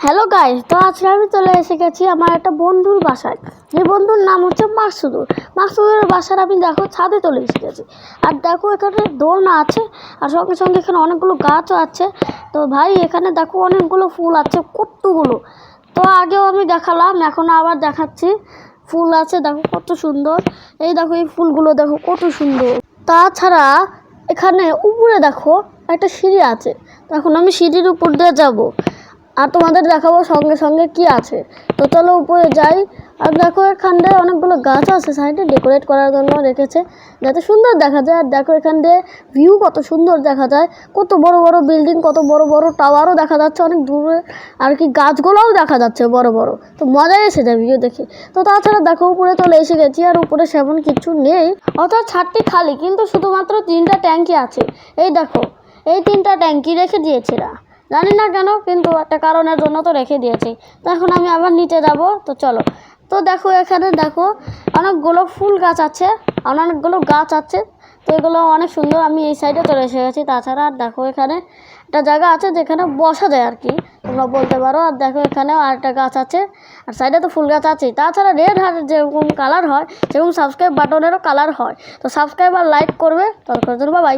Hello guys, তো আজকে আমি চলে এসে গেছি আমার একটা বন্ধুর বাসায়। যে বন্ধুর নাম হচ্ছে মাকসুদুর। মাকসুদুরের বাসার আমি দেখো ছাদে চলে এসে গেছি। আর দেখো এখানে দোলনা আছে, আর সঙ্গে সঙ্গে এখানে অনেকগুলো গাছও আছে। তো ভাই এখানে দেখো অনেকগুলো ফুল আছে, কতগুলো। তো আগেও আমি দেখালাম, এখন আবার দেখাচ্ছি। ফুল আছে দেখো কত সুন্দর। এই দেখো এই ফুলগুলো দেখো কত সুন্দর। তাছাড়া এখানে উপরে দেখো একটা সিঁড়ি আছে। এখন আমি সিঁড়ির উপর দিয়ে যাবো আর তোমাদের দেখাবো সঙ্গে সঙ্গে কি আছে। তো চলো উপরে যাই। আর দেখো এখানটায় অনেকগুলো গাছ আছে, সাইডে ডেকোরেট করার জন্য রেখেছে যাতে সুন্দর দেখা যায়। আর দেখো এখান দিয়ে ভিউ কত সুন্দর দেখা যায়, কত বড় বড় বিল্ডিং, কত বড় বড় টাওয়ারও দেখা যাচ্ছে অনেক দূরে। আর কি গাছগুলোও দেখা যাচ্ছে বড় বড়। তো মজা এসে যায় ভিউ দেখে। তো তাছাড়া দেখো উপরে চলে এসে গেছি, আর উপরে সেমন কিছু নেই, অর্থাৎ ছাদটি খালি, কিন্তু শুধুমাত্র 3টা ট্যাঙ্কি আছে। এই দেখো এই 3টা ট্যাঙ্কি রেখে দিয়েছে না, জানি না কেন, কিন্তু একটা কারণের জন্য তো রেখে দিয়েছি। তো এখন আমি আবার নিচে যাব। তো চলো। তো দেখো এখানে দেখো অনেকগুলো ফুল গাছ আছে, অনেকগুলো গাছ আছে। তো এগুলো অনেক সুন্দর। আমি এই সাইডে চলে এসে গেছি। তাছাড়া আর দেখো এখানে একটা জায়গা আছে যেখানে বসা যায় আর কি, তোমরা বলতে পারো। আর দেখো এখানেও আরেকটা গাছ আছে, আর সাইডে তো ফুল গাছ আছেই। তাছাড়া রেড হার্টের যেরকম কালার হয় সেরকম সাবস্ক্রাইব বাটনেরও কালার হয়। তো সাবস্ক্রাইব আর লাইক করবে, ততক্ষণের জন্য বাই।